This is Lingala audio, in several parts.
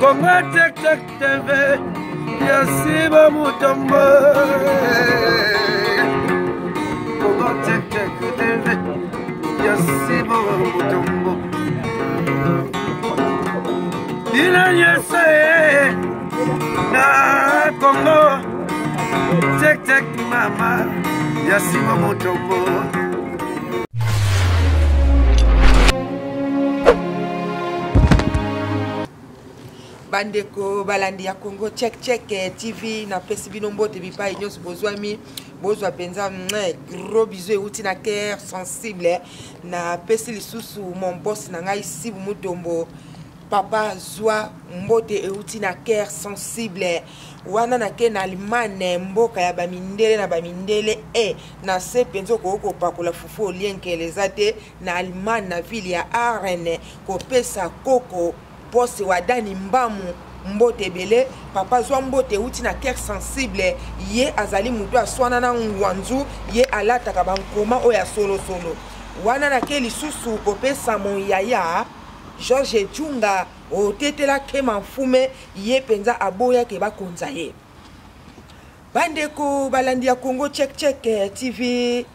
Congo Check Check TV, Yasiba Mutombo. Congo Check Check TV, Yasiba Mutombo. Ina yese na Congo Check Check mama, Yasiba Mutombo. Bandeko balandi ya Congo Check Check TV na pesi bino mbote bipai nyonso bozwami bozwa penza gros bisous euti na cœur sensible na pesi lisusu mon boss na ngai Sibu Mutombo papa zwa mbote euti na cœur sensible wana na ke na Allemagne mboka ya bamindele na bamindele na se penzo ko pakola fufu olienkeleza te na Allemagne na ville ya Arene ko pesa koko boss wadani mbamu mbote bele papa zwa mbote uti na cœur sensible ye azali mutu aswana na ngwanzu ye alata ka bankoma oya solo solo wana na ke lisusu kopesa mon yaya George Junga otetela kema mfume ye penza aboya ke bakonza ye bandeko balandi ya Congo Check Check TV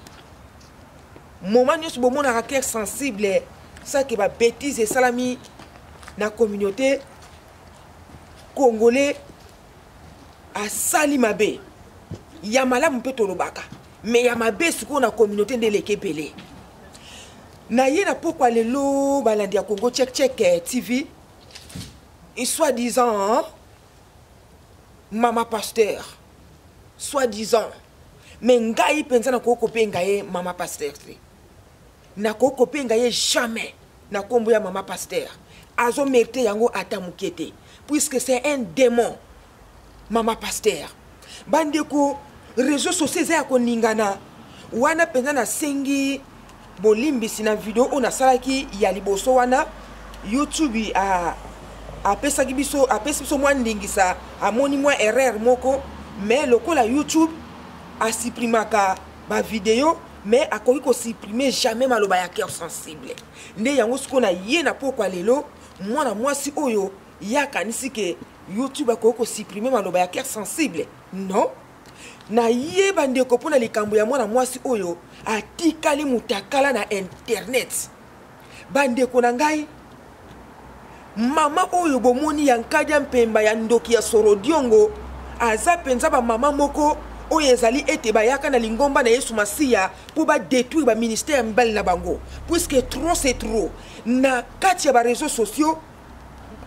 moment nyos bomona na cœur sensible ça ke ba bêtise salami na communauté congolais a sali mabe ya malamu mpe tolobaka mais ya mabe siko na communauté ndeleke pele na ye na pokwa lelo balandi ya Congo Check Check TV et soi-disant mama pasteur soi-disant mais ngai penza na kokope ngai mama pasteur na kokope ngai jamais na kombo ya mama pasteur azo mérité yango ata mukete puisque c'est un démon mama pasteur bandeko réseaux sociaux za koningana wana penza na sengi bolimbisi na video ona salaki ya liboso wana YouTube a pesaki biso a pesi biso mwa ndingisa amoni mwa erreur moko mais lokola YouTube a supprimaka ba video mais akoki ko supprimer jamais maloba ya cœur sensible nde yango siko na ye na pokwa lelo mwana mwasi oyo yakanisi ke YouTube akoki ko supprimer maloba ya cœur sensible non na ye bandeko pona likambo ya mwana mwasi oyo atikali mutakala na internet bandeko na ngai mama oyo bomoni ya nkadi mpemba ya ndoki ya Sorodiongo aza penza ba mama moko oyo ezali ete bayaka na lingomba na Yesu Masiya pour ba détruire ba ministère mbali na bango puisque trop c'est trop na kati ya ba réseaux sociaux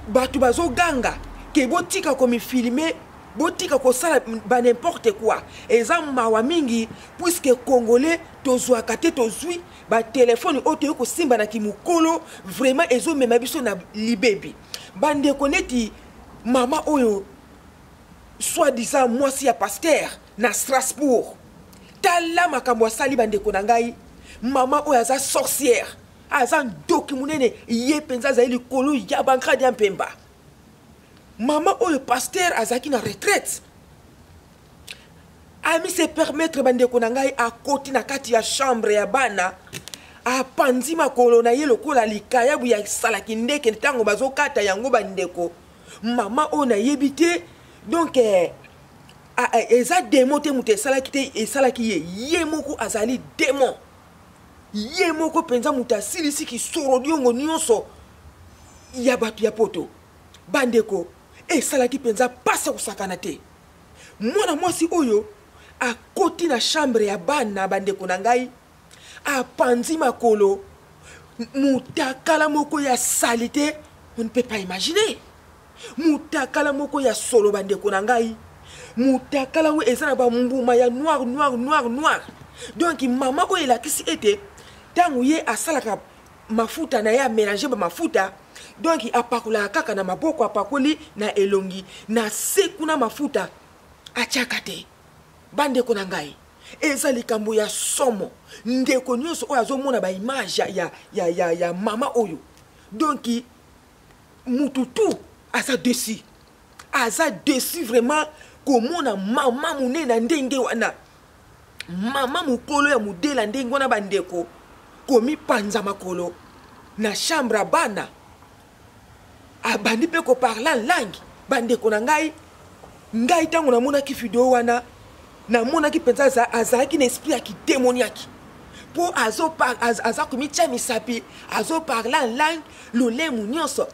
batu bazo ganga ke botika komi filmer botika ko sala ba n'importe quoi eza mawa mingi puisque congolais tozwa kate tozwi ba téléphone oto yoko simba na kimukolo vraiment ezo mema biso na libebi bande koneti mama oyo soi-disant mwasi ya pasteur na Strasbourg tala makambo sali bande konangai mama oyo aza sorcière aza ndoki munene ye penza za ili kolo ya bankadi ya mpemba mama oyo pasteur azaki na retraite ami se permettre bande konangai a koti na kati ya chambre ya bana a panzi makolo na ye lokola likaya bu ya salaki ndeke ntango bazokata yango bandeko mama oyo na yebite donc eza démon te mutu esalaki te esalaki ye moko azali démon ye moko penza mutu asilisi Sorodiongo nyonso ya batu ya poto bandeko esalaki penza pasa kusakana te mwana mwasi oyo akoti na chambre ya bana bandeko na ngai apanzi makolo mutakala moko ya salité on ne peut pas imaginer mutakala moko ya solo bandeko na ngai mutakala we ezana ba mbuma ya noir donc mama ko elakisi ete tangu ye asalaka mafuta na ya mélanger ba mafuta donc apakula kaka na maboko apakoli na elongi na sekuna mafuta achakate bandeko na ngai eza likambo ya somo ndeko nyonso oyo azomona ba image ya mama oyo donc mututu aza déçu vraiment komona mama munena ndenge wana mama mukolo ya mudela ndenge wana bandeko komi panza makolo na chambre bana abandi pe ko parler en langue bandeko na ngai ntango namonaki video wana namonaki mpenza azalaki na esprit ya kidémoniaki mpo aza komitia misapi azoparle en langue lolemo nyonso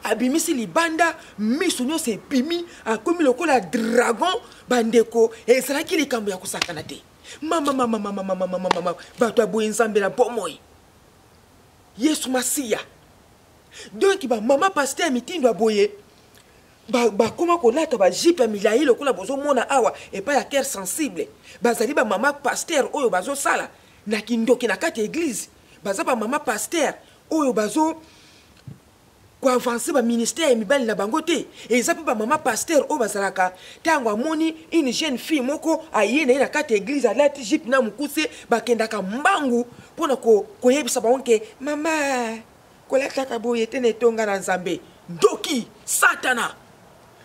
abimisi libanda miso nyonso ebimi akomi lokola dragon bandeko ezalaki likambo ya kosakana te mama bato aboye nzambe na bomoi yesu masiya donc bamama paster mitindo aboye bakoma kolata bajipe ya milai lokola bozomona awa epai ya cœur sensible bazali bamama paster oyo bazosala na kindoki na kati ya église baza bamama paster oyo bazo koavanse baministère ya mibali na bango te eza mpe bamama paster oyo bazalaka ntango amoni une jeune fille moko aye na ye na kati ya église alati jipe na mokuse bakendaka mbangu mpona koyebisa bango ke mama kolataka boye te na etonga na nzambe ndoki satana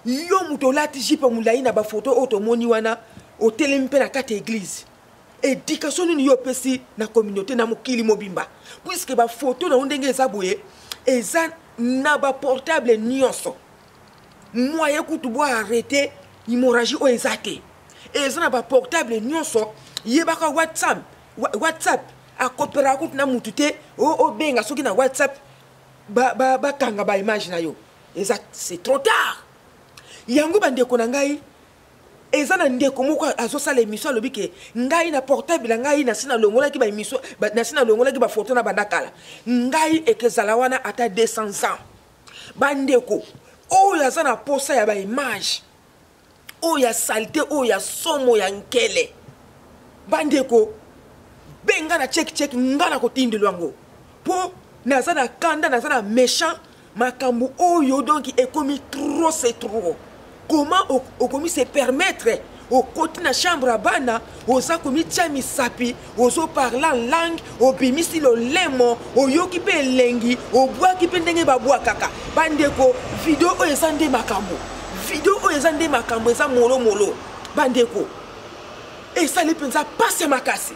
yo moto olati jipe molai na bafoto oyo tomoni wana otelemi mpe na kati ya église éducation nini yo opesi na communauté na mokili mobimba puisque bafoto na yo ndenge eza boye eza na baportable nyonso moyen kutu bo arrêter hémorragie oyo eza te eza na baportable nyonso yebaka whatsapp akopera kutu na mutu te obenga soki na whatsapp bakanga baimage na yo eza c'est trop tard yango bandeko na ngai eza na ndeko moko azosala émission alobi ke ngai na portable na ngai nasi nalongolaki baémission nasi nalongolaki bafoto na bandakala ngai ekezala wana ata 200 ans bandeko oyo aza na posa ya baimage oyo ya salite oyo ya somo ya nkele bandeko benga na cheki nga na kotindelo yango mpo naza na kanda naza na méchant makambo oyo donc ekomi trop c'est trop. Comment on se permettre au côté na chambre à bana oza komi tia misapi ozo parler en langue obimisi lo lemo oyoki pe lengi obwaki pe ndenge babwa kaka bandeko video oyo eza nde makambo eza molo bandeko esali mpenza pasi ya makasi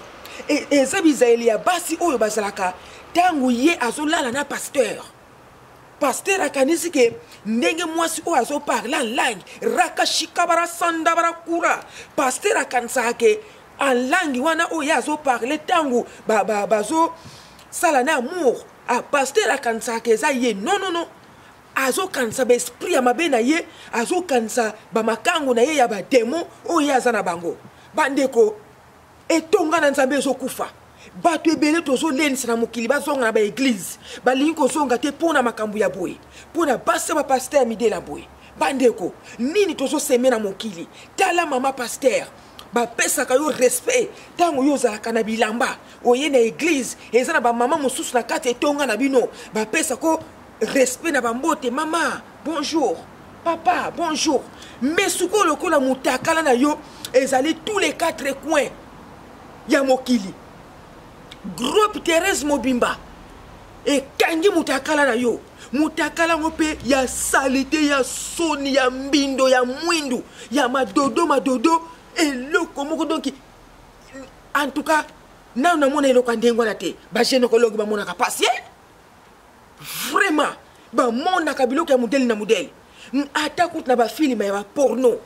eza bizaeli ya basi oyo bazalaka ntango ye azolala na pasteur akanisi ke ndenge mwasi oyo azoparla en langue rakashika bara sanda bara kura pasteur akanisaka ke en langue wana oyo azoparle ntango bazosala na amour pasteur akanisaka ke eza ye non azokanisa baesprit ya mabe na ye azokanisa bamakango na ye ya bademo oyo ye aza na bango bandeko etonga na nzambe ezokufa bato ebele tozolenisa na mokili bazonga na baeglise balingi kozonga te mpona makambo ya boye mpona basa bapaster ya midela boye bandeko nini tozoseme na mokili tala mama paster bapesaka yo respect ntango yo ozalaka na bilamba oye na eglise eza na bamama mosusu na kati etonga na bino bapesako respect na bambote mama bonjour papa bonjour mais suko lokola mutakala na yo ezali tous les 4 coins ya mokili groupe Thérèse Mobimba ekangi mutakala na yo mutakala ngope ya salite ya soni ya mbindo ya mwindu ya madodo eloko moko donc en tout cas na mona eloko ndengo na te ba gynécologue ba mona ka passer vraiment ba mona ka biloko ya modèle na modèle ata kutu na ba film ya ba porno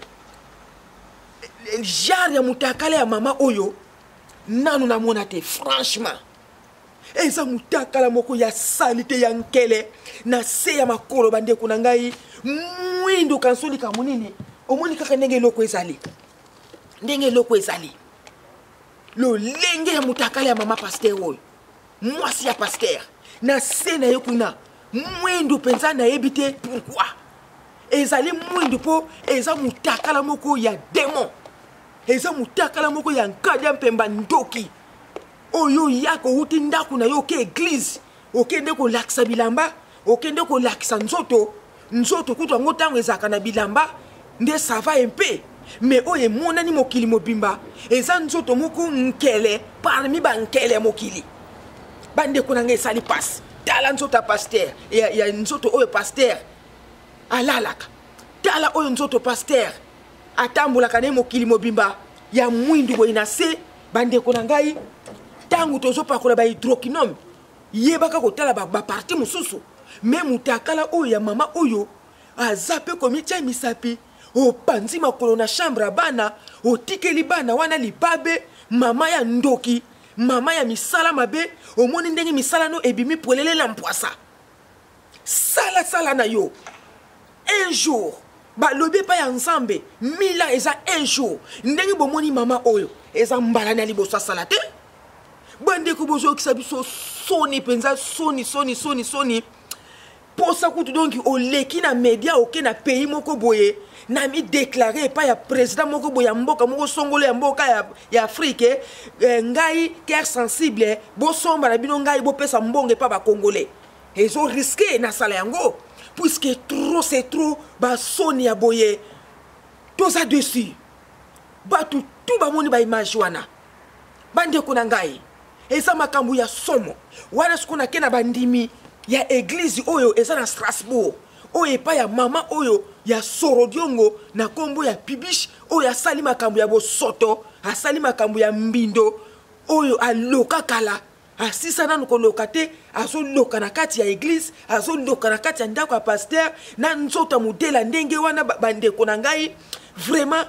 genre ya mutakala ya mama oyo nanu na mona te franchement eza mutakala moko ya salite ya nkele na se ya makolo bandeko na ngai mwindu kansoli ka munini omoni kaka ndenge eloko ezali lo lenge ya mutakala ya mama pasteur oyo mwasi ya pasteur na se na ye kuna mwindu penza na yebi te pourquoi ezali mwindu po eza mutakala moko ya démon eza mutakala moko ya nkada mpemba ndoki oyo yako uti ndako na yo ke église okende ko lakisa bilamba okende ko lakisa nzoto kutu ngo tango ezaka na bilamba nde ça va un peu mais oye monani mokili mobimba eza nzoto moko nkele parmi ba nkele mokili bande ko nanga esali passe tala nzoto ya pasteur ya nzoto oyo pasteur alalaka tala oyo nzoto pasteur atambulaka ne mokili mobimba ya mwindu boye na se bandeko na ngai tangu tozopakola ba hydroquinone yebaka kotala ba parti mosusu mais mutakala oyo ya mama oyo azape komi tia misapi opanzi makolo na chambre ya bana otikeli bana wana libabe mama ya ndoki mama ya misala mabe omoni ndenge misala no ebimi polele la mpwasa sala na yo un jour balobi pa ya nzambe mila eza un jour ndenge bomoni mama oyo eza mbala na liboso asala te bandeko bozokisa biso soni penza soni posa kutu donc oleki na media oke na pays moko boye na mi déclaré pa ya président moko boye ya mboka moko songolo ya mboka ya Afrique ngai cœur sensible bosomba na bino ngai bopesa mbonge pa ba congolais ezo risqué na sala yango puisque trop c'est trop ba soni ya boye toza dessus batu tout ba moni ba image wana bandeko na ngai eza makambo ya somo wana sikona kena bandimi ya église oyo eza na Strasbourg oyo epa ya mama oyo ya Sorodiongo na kombo ya Pibish oyo asali makambo ya bosoto asali makambo ya mbindo oyo aloka kala asisa nanu koloka te azoloka na kati ya église azoloka na kati ya ndako ya pasteur na nzota modela ndenge wana bandeko na ngai vraiment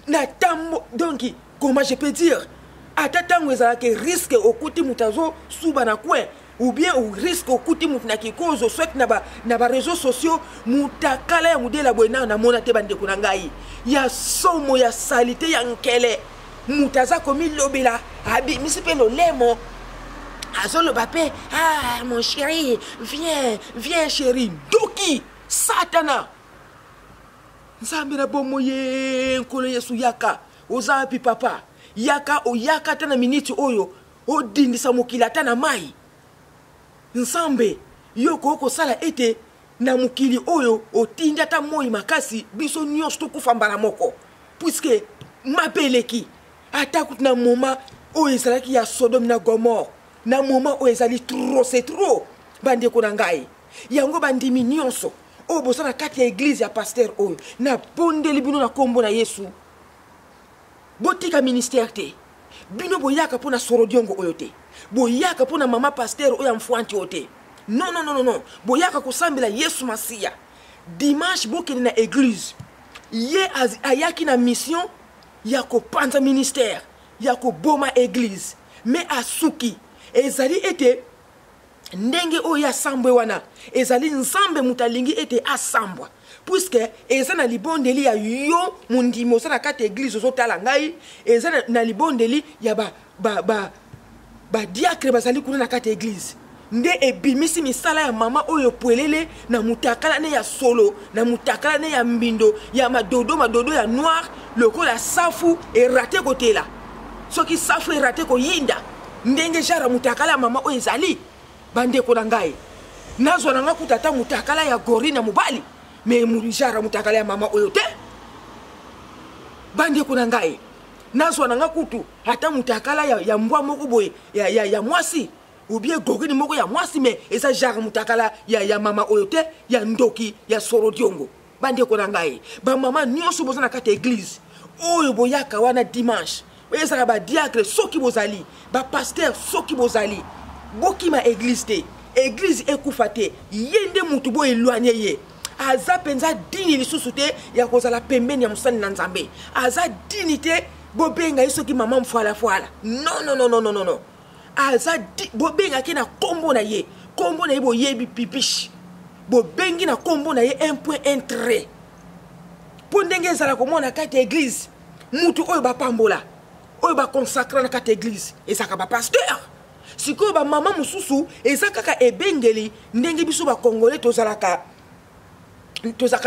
na tambo donc comment je peux dire ata tango ezalaki risque okuti mutazo suba na coin ou bien au risque okuti mutna kikozo soit na ba réseaux sociaux mutakala ya modela bwena na mona te bandeko na ngai ya somo ya salite ya nkele mutaza komi lobela abi misipe lo lemo azolo bape ah mon chéri viens chéri doki satana nzambe na bomoye nkolo yesu yaka ozapi papa yaka oyaka tana minute oyo odindisa mokili ata na mai nzambe yoko kosala ete na mokili oyo otindi ata moi makasi biso nyonso tokufa mbala moko puisque mapeleki ata kutu na moma oyo ezalaki ya Sodome na Gomorre na moma oyo ezali trop c'est trop bandeko na ngai yango bandimi nyonso oyo bosana kati ya église ya pasteur oyo na pondeli bino na kombo na Yesu botika ministère te bino boyaka pona Sorodiongo oyo te boyaka pona mama pasteur oyo mfwanti ote non boyaka kosambela Yesu Masiya dimanche bokene na église ye ayaki na mission ya kopanza ministère ya koboma église mais asuki ezali ete ndenge oyo asambwe wana ezali nzambe mutalingi ete asambwa puisque eza na libondeli ya yo mundimi oza na kati église ozotala ngai eza na libondeli ya ba diacre bazali kuna na kati église nde ebimisi misala ya mama oyo pwelele na mutakala ne ya solo na mutakala ne ya mbindo ya madodo ya noir lokola safu erate kotela soki safu erate koyinda ndenge jara mutakala ya mama oyo ezali bandeko na ngai nazwa nanga kutata mutakala ya gori na mobali mais mulijara mutakala ya mama oyo te bandeko na ngai nazwa nanga kutu ata mutakala ya mbwa moko boye ya mwasi ou bien gogini moko ya mwasi mais eza jara mutakala ya mama oyo te ya ndoki ya Sorodiongo bandeko na ngai ba mama nyonso boza na kati église oyo boyaka wana dimanche ezaka ba diacre soki bozali ba pasteur soki bozali bokima église te église ekufa te yende mutu bo éloigné ye aza penza dini lisusu te ya kozala pembeni ya mosali na nzambe aza dignité bobenga ye soki mama mfwala non aza bobenga ke na kombo na ye boyebi pipish bobengi na kombo na ye un point un trait po ndenge ezala komona kati église mutu oyo bapambola oyo baconsacre na kati église ezaka bapasteur sikoyo bamama mosusu eza kaka ebengeli ndenge biso bacongolais tozalaka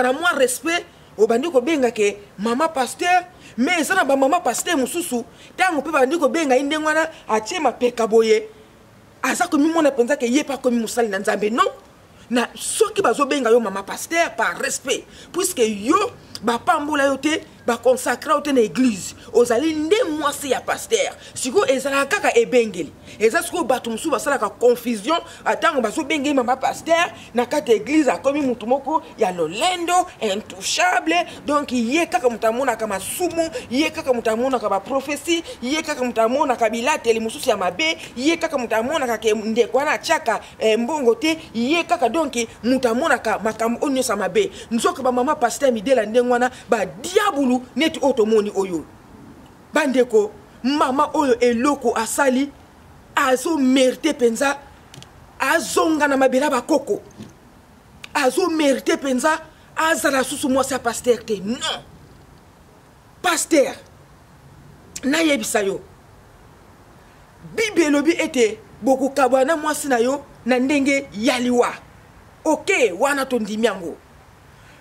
na mwa respect obandi kobenga ke mama pasteur mais eza na bamama pasteur mosusu ntango mpe bandi kobenga ye ndenge wana atie mapeka boye aza komimona mpenza ke ye pa komi mosali na nzambe non na soki bazobenga yo mama pasteur par respect puisque yo bapambola yo te baconsacra yo te na église ozali nde mwasi ya pasteur sikoyo ezalaka kaka ebengeli eza sikoyo bato mosusu basalaka confusion atango bazobengeli mama pasteur na kati ya église akomi mutu moko ya lolendo intouchable donc ye kaka mutu amonaka masumu ye kaka mutu amonaka baprophétie ye kaka mutu amonaka bilateli mosusu ya mabe ye kaka mutu amonaka ke ndeko wana atiaka mbongo te ye kaka donc mutu amonaka makambo oyo nyonso ya mabe nzoka bamama pasteur midela ndenge wana badiabulu neti oyo tomoni oyo bandeko mama oyo eloko asali azomérite mpenza azonga na mabela bakoko azomérite mpenza azala susu mwasi ya pasteur te non pasteur nayebisa yo bible elobi ete bokokabwa na mwasi na yo na ndenge ya liwa ok wana tondimi yango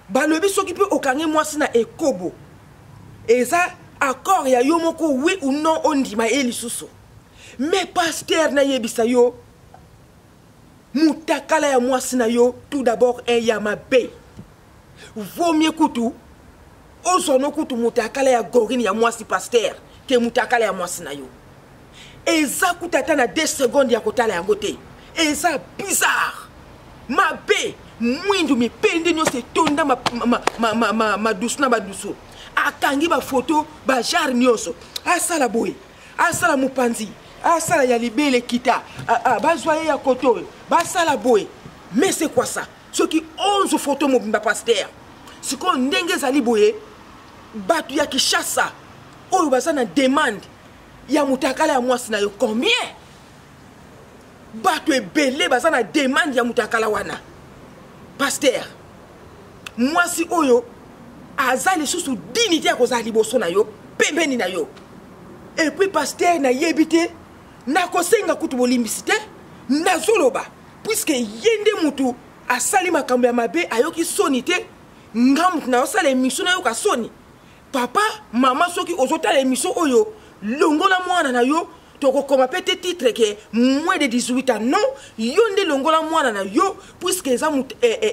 balobi soki mpe okangi mwasi na ekobo eza accord ya yo moko oui ou non ondima ye lisusu mais pasteur nayebisa yo mutakala ya mwasi na yo tout d'abord ya mabe vaut mieux kutu ozono kutu mutakala ya gorine ya mwasi pasteur ke mutakala ya mwasi na yo eza kutata na 2 secondes ya kotala yango te eza bizarre mabe mwindu mipende nyonso etonda madusu na badusu akangi bafoto bajare nyonso asala boye asala mopanzi asala ya libele kita bazwa ye ya koto oyo basala boye mais c'est quoi ça soki 11 photo mobimba pasteur sikoyo ndenge ezali boye bato ya kishasa oyo baza na demande ya mutakala ya mwasi na yo combien bato ebele baza na demande ya mutakala wana pasteur mwasi oyo aza lisusu dignité ya kozala liboso na yo pembeni na yo et puis pasteur nayebi te nakosenga kutu bolimbisi te nazoloba puisque ye nde mutu asali makambo ya mabe ayoki soni te nga mutu nayosala émission nayoka soni papa mama soki ozotala émission oyo longola mwana na yo tokokoma pete titre ke moins de 18 ans non yo nde longola mwana na yo puisque eza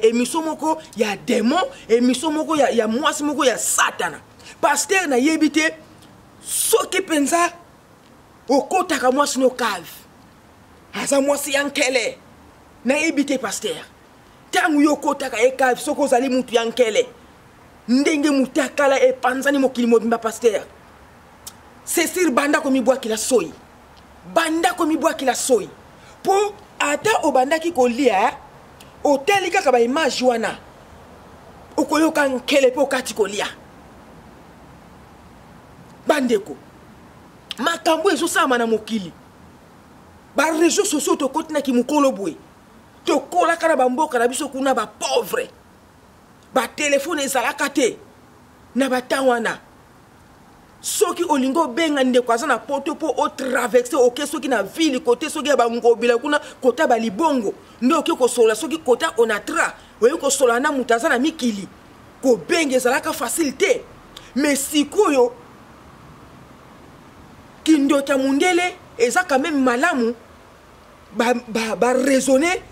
émission moko ya démon émission moko ya mwasi moko ya satana pasteur nayebi te soki penza okotaka mwasi no cave aza mwasi ya nkele nayebi te pasteur ntango yo okotaka ye cave soki ozali mutu ya nkele ndenge mutakala epanzani mokili mobimba pasteur c'est sur bandako mibwakila soyi bandako mibwakila soyi po ata obandaki kolia oteli kaka ba image wana okoyoka nkele po kati kolia bandeko makambo ezosama na mokili ba réseaux sociaux tokotinaki mokolo boye tokolaka na bamboka na biso kuna bapauvre batelefone ezalaka te na batan wana soki olingo benga ndeko aza na poto po otraverse oke soki na ville kote soki ya bangobila kuna kota balibongo nde oke kosola soki kota onatra oye kosola na mutu aza na mikili kobenga ezalaka facile te mais sikoyo kindoki ya mundele eza quand même malamu raisonner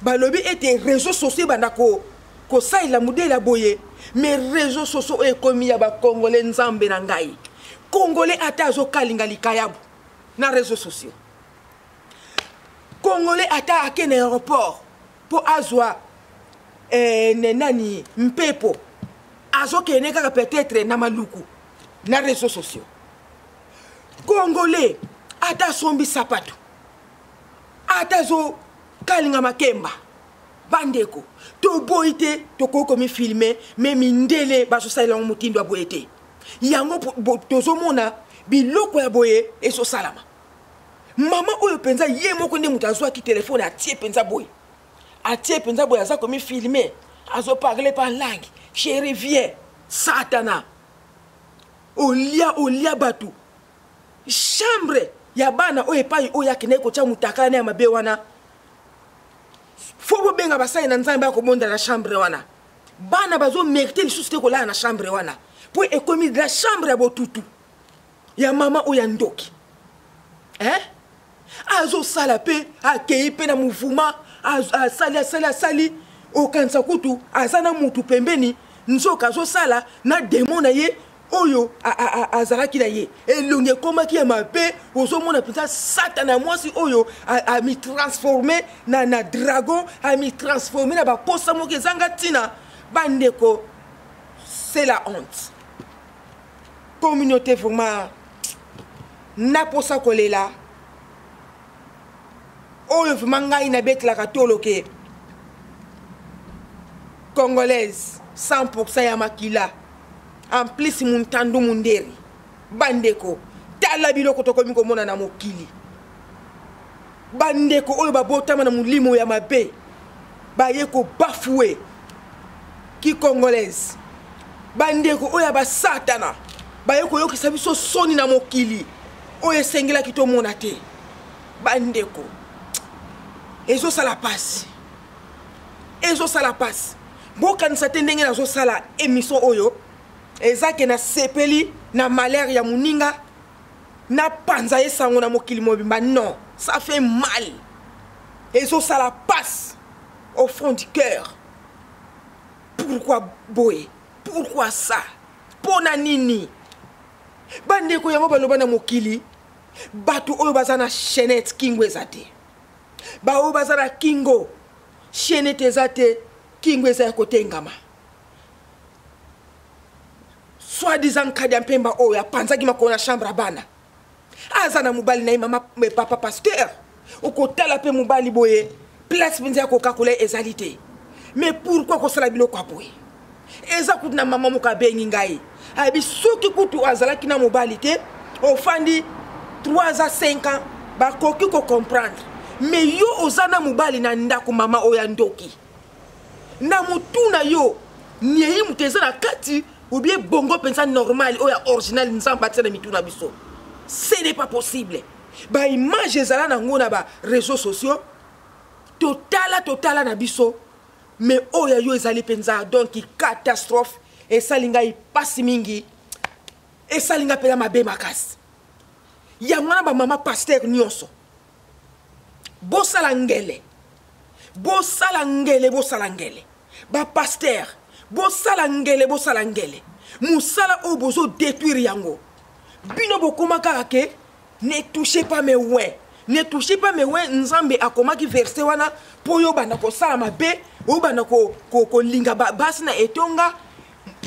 balobi ete réseaux sociaux banda kosalela mundele ya boye mais réseaux sociaux ekomi ya bakongole nzambe na ngai Congolais ata azokalinga likayabu na réseaux sociaux. Congolais ata ake na aéroport po azwa nani mpepo azokene kaka peut-être na maluku na réseaux sociaux. Congolais ata sombi sapato ata zo kalinga makemba bandeko to boite to koko mi filmer mais mindele baso salela mutindo aboyete yango tozomona biloko ya boye eso salama mama oyo penza ye moko nde mutu azwaki telefone atie penza boye aza komi filmer azo parler par langue chérie viens satana olia batu chambre ya bana oyo epai oyo akende kotia mutakala na ya mabe wana fo bobenga basali na nzambe akobonda na chambre wana bana bazo mérite lisusu te kolala na chambre wana po ekomi la chambre ya botutu ya mama oyo ndoki azo sala pe akei pe na mouvement asali okanisa kutu aza na mutu pembeni nzoka azosala na démon na ye oyo azalaki na ye elongi ekomaki ya mabe ozomona mpenza satana mwasi oyo amitransforme na dragon amitransforme na baposa moko ezanga ntina bandeko c'est la honte communauté vraiment naposa kolela oyo vraiment ngai nabetelaka toloke congolaise 100% ya makila en plus muntandu munderi bandeko tala biloko tokomi komona na mokili bandeko oyo babotama na mulimo ya mabe baye ko bafoué ki congolaise bandeko oyo ba satana baye ko yokisa biso soni na mokili oyo esengelaki tomona te bandeko ezosala pasi bokanisa te ndenge nazosala émission oyo ezake na sepeli na malheur ya muninga na panza esango na mokili mobimba. Non, ça fait mal. Ezosala passe au fond du cœur. Pourquoi boye? Pourquoi ça? Pona nini? Bandeko yango baloba na mokili batu oyo bazana chaînette kingo ezate ba oyo bazana kingo chaînette ezate kingo ezaya kotengama soi-disant kadi mpemba oyo apanzaki makona chambre bana azana mubali na mama papa pasteur okotala pe mubali boye place binza ya kokakula ezalité. Mais pourquoi ko sala biloko aboye eza kutina mama mokabengi ngai abi soki kutu azalaki na mobali te ofandi 3 à 5 ans ba koki ko comprendre. Mais yo ozana mobali na ndako mama oya ndoki na mutuna yo niyi muteza na kati ou bien bongo pensa normal oya original nzamba tsena mituna biso. Ce n'est pas possible. Ba image ezala na ngona ba réseaux sociaux totala na biso. Mais oya yo ezali penza donc catastrophe et salinga ipasi mingi et salinga pela mabe makasi ya mwana ba mama pasteur nyonso bosala ngele ba pasteur bosala ngele musala o bozo détruire yango bino bokoma kaka ne touchez pas mes ouins nzambe akomaki verset wana po yo bana ko sala mabe o bana ko linga basi na etonga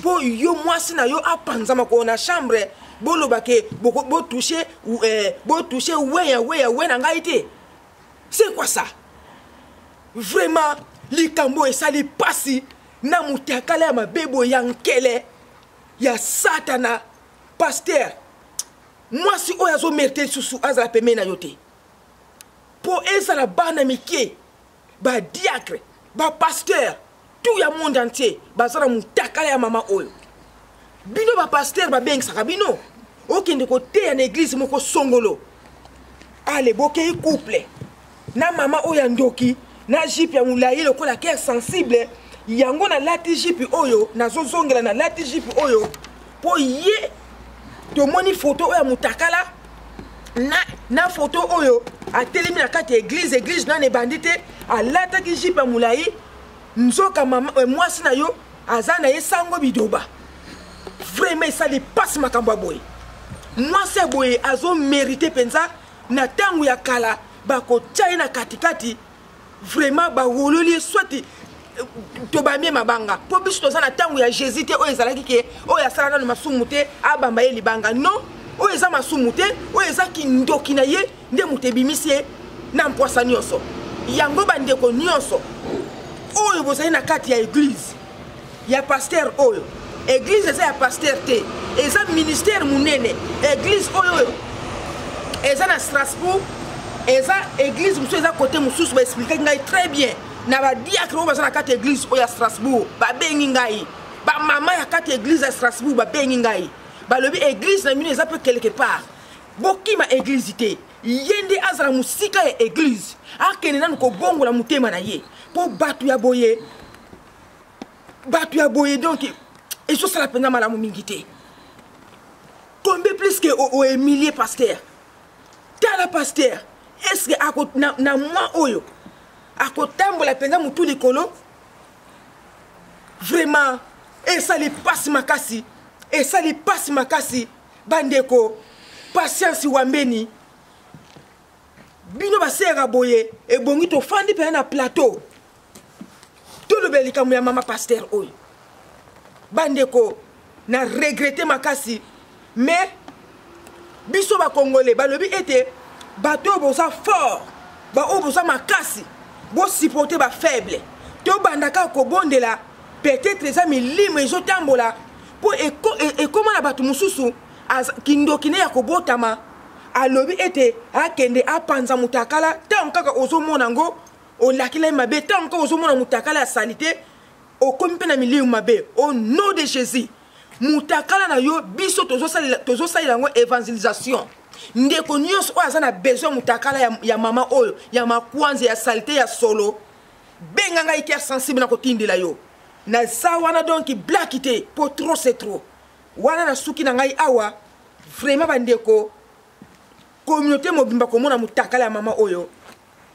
po yo mwasi na yo apanzama ko na chambre boloba ke bo toucher ouais na ngaite. C'est quoi ça? Vraiment likambo esali pasi na mutakala ya mabebo yankele ya satana pasteur mwasi oyo azo mérite susu azala peme na yote po ezala bana mike ba diacre ba pasteur tout ya monde entier bazala mutakala ya mama oyo bino ba pasteur ba bengisaka bino okende kote ya na église moko songolo ale bokei couple na mama oyo ndoki na jipe ya mulayi lokola cœur sensible yango na lati jipe oyo nazozongela na lati jipe oyo po ye tomoni photo oyo mutakala na photo oyo atelemi na kati église na ne bandite alataki jipe mulayi nzoka mama mwasi na yo azana ye sango bidoba. Vraiment ça dépasse makambo boy mwasi boye azo mérité penza na tangu ya kala bako tchai na katikati vraiment ba wololi swati to ba mie mabanga po biso toza na tangu ya Jésus te oyo ezalaki ke oyo asala na masumu te abamba ye libanga non oyo eza masumu te oyo eza kindoki na ye nde mutebimisie na mposa nyonso yango bandeko nyonso oyo bozali na kati ya église ya pasteur oyo église eza ya pasteur te eza ministère munene église oyo eza na Strasbourg eza église musu eza côté mususu ba expliquer ngai très bien na ba diacre oyo baza na kati église oyo ya Strasbourg ba bengi ngai ba mama ya kati église ya Strasbourg ba bengi ngai ba lobi église na mino eza pe quelque part bokima église te yende azala musika ya église akene nanu ko bongola mutema na ye po batu ya boye donc et ça c'est la peine malamu mingité combien plus que au milliers pasteur tala pasteur est-ce que na moi oyo akotambola penza mutu likolo vraiment Et ça les passe makasi. Et ça les passe makasi. Bandeko. Patience wambeni. Bino basera boye. Et bongito fandi pe na plateau. Tout le belika mouya mama pasteur oy. Bandeko. Na regretté makasi. Mais. Biso ba congolais. Ba lobi ete. Bato bosa fort. Ba o bosa makasi. Bo supporter ba faible. To bandaka ko bondela. Peut-être ça mi lime zo tambola. Pour et comment la batu mususu. Kindokine ya kobotama alobi ete akende apanza mutakala tankaka ozomona ngo olakila mabe tanka ozomona mutakala ya salite okomi pe na milieu mabe au nom de Jésus mutakala na yo biso tozosalela ngo évangélisation ndeko nyonso oyo aza na besoin mutakala ya mama oyo ya makwanze ya salite ya solo benga ngai cœur sensible na kotindela yo na sa wana donc blakite pour trop c'est trop. Wana na suki na ngai awa vraiment bandeko communauté mobimba komona mutakala ya mama oyo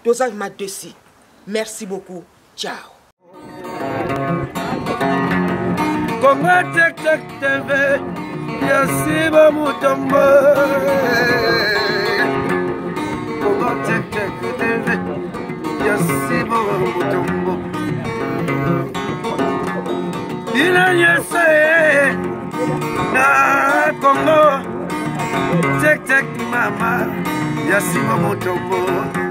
toza madesi. Merci beaucoup. Ciao. Congo Tek Tek TV Yasiba Mutombo. Congo Tek Tek TV Yasiba Mutombo. Ina yese na Congo Tek Tek mama Yasiba Mutombo.